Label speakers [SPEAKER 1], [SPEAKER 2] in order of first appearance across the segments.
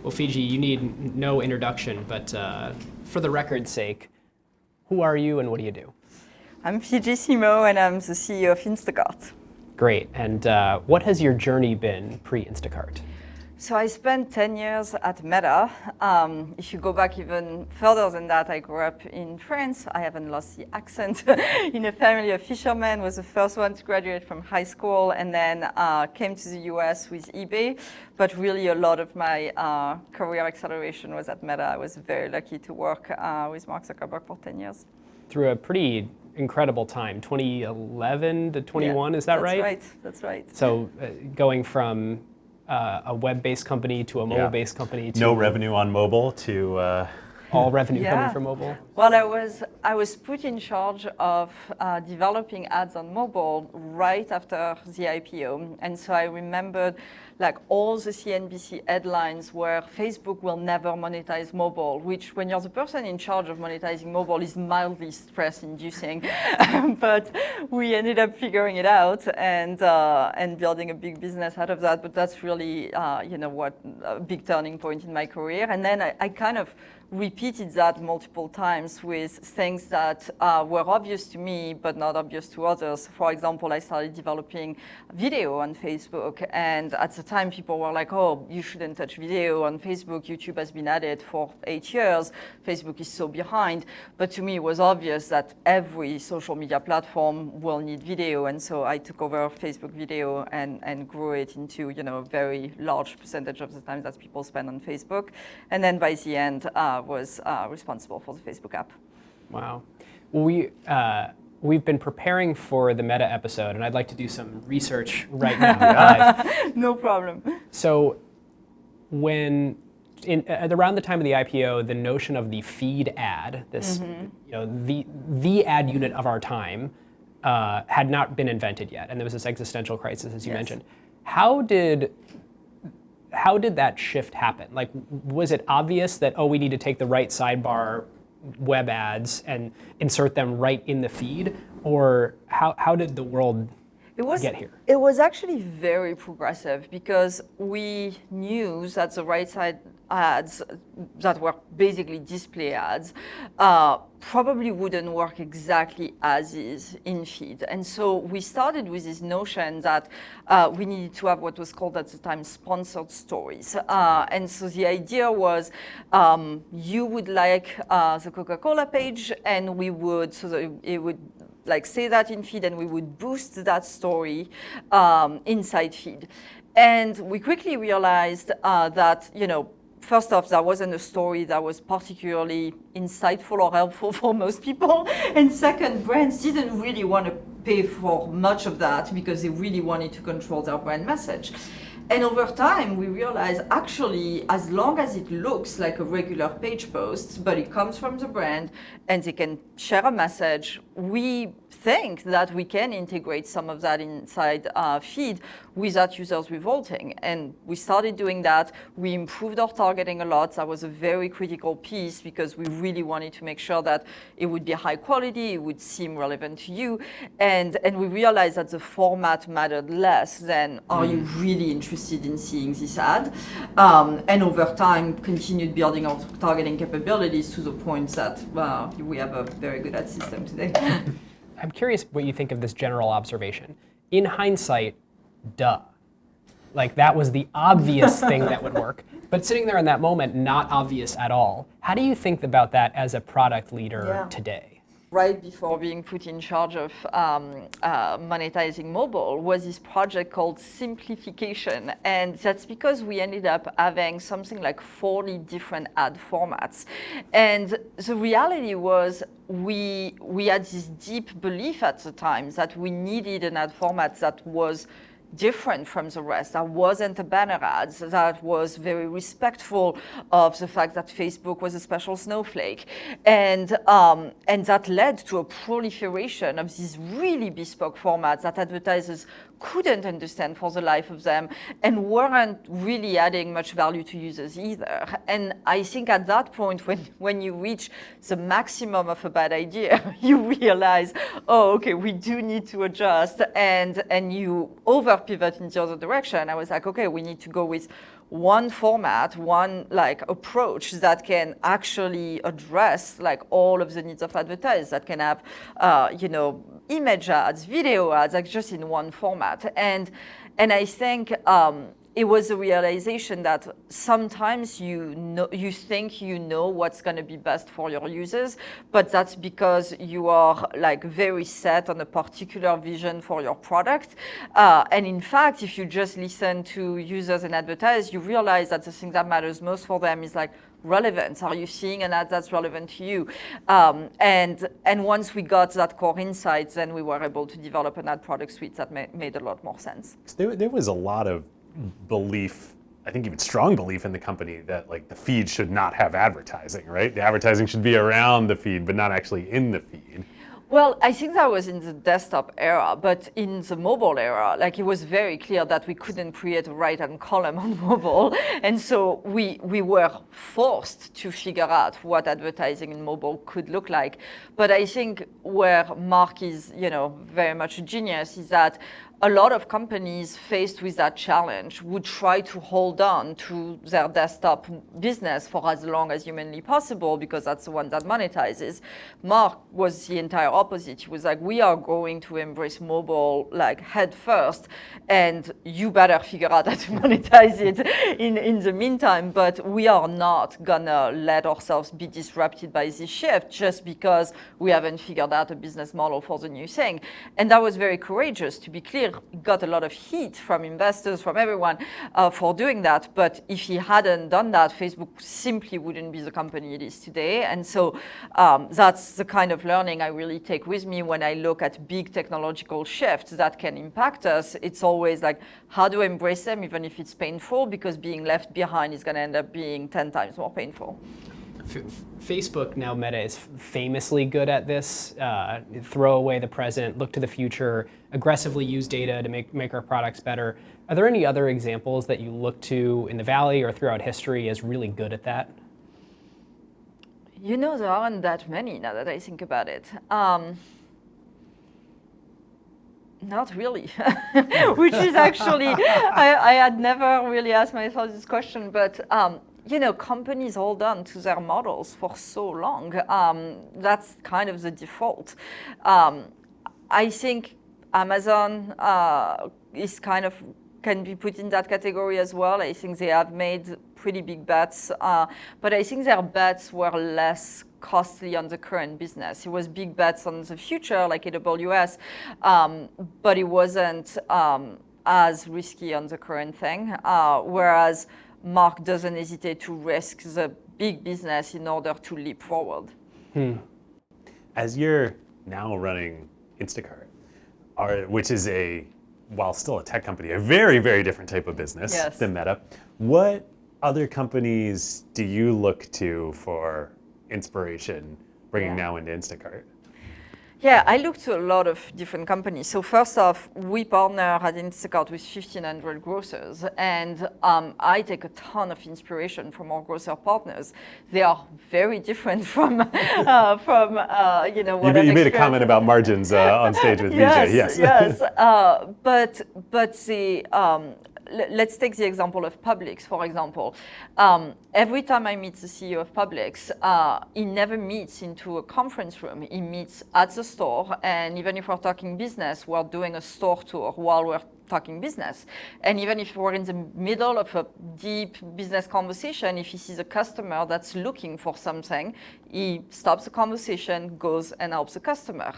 [SPEAKER 1] Well, Fidji, you need no introduction, but for the record's sake, who are you and what do you do?
[SPEAKER 2] I'm Fidji Simo and I'm the CEO of Instacart.
[SPEAKER 1] Great. And what has your journey been pre-Instacart?
[SPEAKER 2] So I spent 10 years at Meta. If you go back even further than that, I grew up in France. I haven't lost the accent. In a family of fishermen, was the first one to graduate from high school, and then came to the US with eBay. But really a lot of my career acceleration was at Meta. I was very lucky to work with Mark Zuckerberg for 10 years.
[SPEAKER 1] Through a pretty incredible time, 2011 to 21, is that right?
[SPEAKER 2] That's right.
[SPEAKER 1] So going from a web-based company to a mobile-based company to
[SPEAKER 3] no revenue on mobile to
[SPEAKER 1] all revenue coming from mobile.
[SPEAKER 2] Well, I was put in charge of developing ads on mobile right after the IPO, and so I remembered like all the CNBC headlines where Facebook will never monetize mobile, which when you're the person in charge of monetizing mobile is mildly stress-inducing. But we ended up figuring it out and building a big business out of that. But that's really, a big turning point in my career. And then I kind of repeated that multiple times with things that were obvious to me but not obvious to others. For example, I started developing video on Facebook, and at the time people were like, oh, you shouldn't touch video on Facebook. YouTube has been at it for 8 years. Facebook is so behind. But to me it was obvious that every social media platform will need video, and so I took over Facebook video and grew it into a very large percentage of the time that people spend on Facebook. And then by the end was responsible for the Facebook app.
[SPEAKER 1] Wow. Well, we've been preparing for the Meta episode, and I'd like to do some research right now.
[SPEAKER 2] No problem.
[SPEAKER 1] So around the time of the IPO, the notion of the feed ad, this the ad unit of our time, had not been invented yet, and there was this existential crisis, as you mentioned. How did that shift happen? Like, was it obvious that, we need to take the right sidebar web ads and insert them right in the feed? Or how did the world get here?
[SPEAKER 2] It was actually very progressive because we knew that the right side ads that were basically display ads probably wouldn't work exactly as is in feed. And so we started with this notion that we needed to have what was called at the time sponsored stories. And so the idea was you would like the Coca-Cola page, and we would, it would like say that in feed, and we would boost that story inside feed. And we quickly realized that, first off, that wasn't a story that was particularly insightful or helpful for most people. And second, brands didn't really want to pay for much of that because they really wanted to control their brand message. And over time, we realized actually, as long as it looks like a regular page post, but it comes from the brand and they can share a message, we think that we can integrate some of that inside feed without users revolting. And we started doing that. We improved our targeting a lot. That was a very critical piece because we really wanted to make sure that it would be high quality, it would seem relevant to you. And we realized that the format mattered less than are you really interested in seeing this ad? And over time, continued building our targeting capabilities to the point that we have a very good ad system today.
[SPEAKER 1] I'm curious what you think of this general observation. In hindsight, duh. Like, that was the obvious thing that would work. But sitting there in that moment, not obvious at all. How do you think about that as a product leader today?
[SPEAKER 2] Right before being put in charge of monetizing mobile was this project called Simplification. And that's because we ended up having something like 40 different ad formats. And the reality was we had this deep belief at the time that we needed an ad format that was different from the rest, that wasn't a banner ads, that was very respectful of the fact that Facebook was a special snowflake. And that led to a proliferation of these really bespoke formats that advertisers couldn't understand for the life of them and weren't really adding much value to users either. And I think at that point, when you reach the maximum of a bad idea, you realize, oh, okay, we do need to adjust, and you over pivot in the other direction. I was like, okay, we need to go with one format, one like approach that can actually address like all of the needs of advertisers, that can have, image ads, video ads, like just in one format. And I think it was a realization that sometimes you think you know what's going to be best for your users, but that's because you are like very set on a particular vision for your product. And in fact, if you just listen to users and advertisers, you realize that the thing that matters most for them is like relevance. Are you seeing an ad that's relevant to you? And once we got that core insights, then we were able to develop an ad product suite that made a lot more sense.
[SPEAKER 3] There was a lot of belief, I think even strong belief in the company that like the feed should not have advertising, right? The advertising should be around the feed, but not actually in the feed.
[SPEAKER 2] Well, I think that was in the desktop era, but in the mobile era, like it was very clear that we couldn't create a right-hand column on mobile. And so we were forced to figure out what advertising in mobile could look like. But I think where Mark is, very much a genius is that a lot of companies faced with that challenge would try to hold on to their desktop business for as long as humanly possible because that's the one that monetizes. Mark was the entire opposite. He was like, we are going to embrace mobile like head first, and you better figure out how to monetize it in the meantime, but we are not gonna let ourselves be disrupted by this shift just because we haven't figured out a business model for the new thing. And that was very courageous, to be clear. Got a lot of heat from investors, from everyone for doing that. But if he hadn't done that, Facebook simply wouldn't be the company it is today. And so that's the kind of learning I really take with me when I look at big technological shifts that can impact us. It's always like, how do I embrace them, even if it's painful? Because being left behind is going to end up being 10 times more painful.
[SPEAKER 1] Facebook, now Meta, is famously good at this. Throw away the present, look to the future, aggressively use data to make our products better. Are there any other examples that you look to in the Valley or throughout history as really good at that?
[SPEAKER 2] There aren't that many now that I think about it. Not really, which is actually, I had never really asked myself this question, but companies hold on to their models for so long. That's kind of the default. I think Amazon can be put in that category as well. I think they have made pretty big bets, but I think their bets were less costly on the current business. It was big bets on the future, like AWS, but it wasn't as risky on the current thing, whereas Mark doesn't hesitate to risk the big business in order to leap forward.
[SPEAKER 3] As you're now running Instacart, which is while still a tech company, a very, very different type of business than Meta, what other companies do you look to for inspiration bringing now into Instacart?
[SPEAKER 2] Yeah, I look to a lot of different companies. So first off, we partner at Instacart with 1,500 grocers, and I take a ton of inspiration from our grocer partners. They are very different from what
[SPEAKER 3] you made a comment about margins on stage with VJ.
[SPEAKER 2] Yes. But let's take the example of Publix, for example. Every time I meet the CEO of Publix, he never meets into a conference room. He meets at the store, and even if we're talking business, we're doing a store tour while we're talking business. And even if we're in the middle of a deep business conversation, if he sees a customer that's looking for something, he stops the conversation, goes and helps the customer.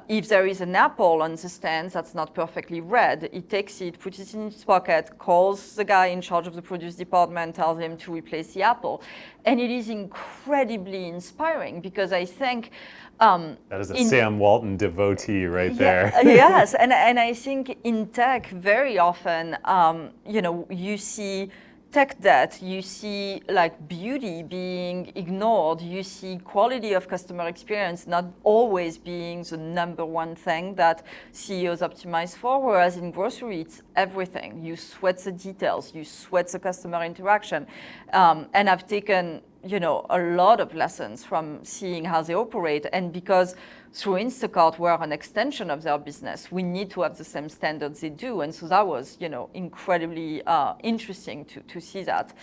[SPEAKER 2] If there is an apple on the stand that's not perfectly red, he takes it, puts it in his pocket, calls the guy in charge of the produce department, tells him to replace the apple. And it is incredibly inspiring because I think
[SPEAKER 3] that is a Sam Walton devotee right there.
[SPEAKER 2] Yes, and I think in tech very often, you see tech debt, you see like beauty being ignored, you see quality of customer experience not always being the number one thing that CEOs optimize for, whereas in grocery, it's everything. You sweat the details, you sweat the customer interaction. And I've taken, a lot of lessons from seeing how they operate, and because through Instacart, we're an extension of their business, we need to have the same standards they do. And so that was, incredibly interesting to see that.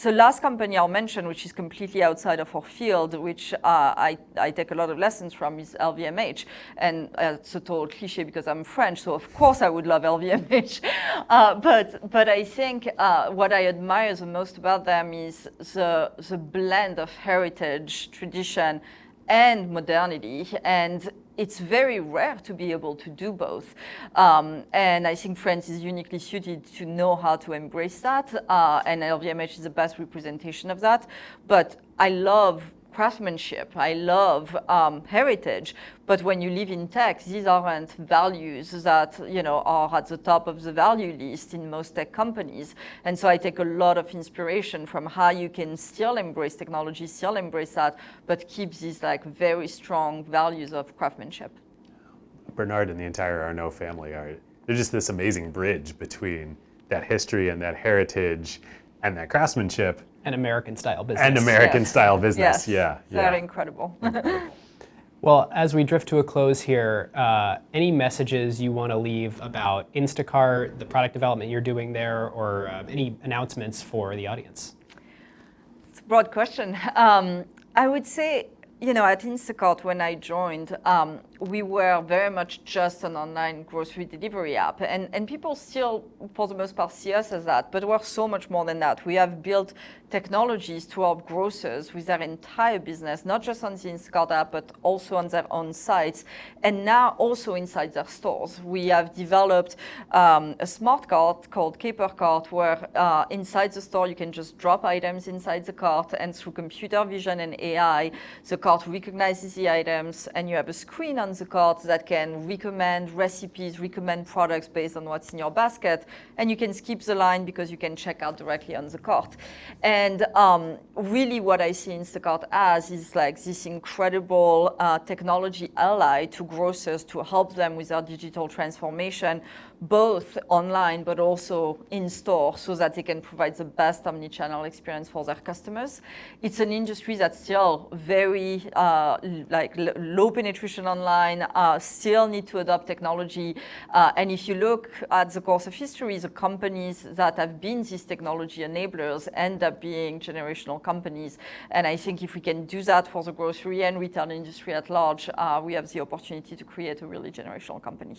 [SPEAKER 2] The last company I'll mention, which is completely outside of our field, which I take a lot of lessons from, is LVMH. And it's a total cliche because I'm French, so of course I would love LVMH. But I think what I admire the most about them is the blend of heritage, tradition, and modernity, and it's very rare to be able to do both. And I think France is uniquely suited to know how to embrace that, and LVMH is the best representation of that. But I love craftsmanship, I love heritage, but when you live in tech, these aren't values that are at the top of the value list in most tech companies. And so I take a lot of inspiration from how you can still embrace technology, still embrace that, but keep these like very strong values of craftsmanship.
[SPEAKER 3] Bernard and the entire Arnault family they're just this amazing bridge between that history and that heritage and that craftsmanship.
[SPEAKER 1] And American-style business.
[SPEAKER 3] And American-style business,
[SPEAKER 2] yes. They're incredible.
[SPEAKER 1] Well, as we drift to a close here, any messages you want to leave about Instacart, the product development you're doing there, or any announcements for the audience?
[SPEAKER 2] It's a broad question. I would say, at Instacart, when I joined, we were very much just an online grocery delivery app. And people still, for the most part, see us as that. But we're so much more than that. We have built technologies to help grocers with their entire business, not just on the Instacart app, but also on their own sites, and now also inside their stores. We have developed a smart cart called Caper Cart, where inside the store you can just drop items inside the cart, and through computer vision and AI, the cart recognizes the items, and you have a screen on the cart that can recommend recipes, recommend products based on what's in your basket, and you can skip the line because you can check out directly on the cart. And really what I see Instacart as is like this incredible technology ally to grocers to help them with their digital transformation, both online but also in store, so that they can provide the best omnichannel experience for their customers. It's an industry that's still very low penetration online, still need to adopt technology. And if you look at the course of history, the companies that have been these technology enablers end up being generational companies. And I think if we can do that for the grocery and retail industry at large, we have the opportunity to create a really generational company.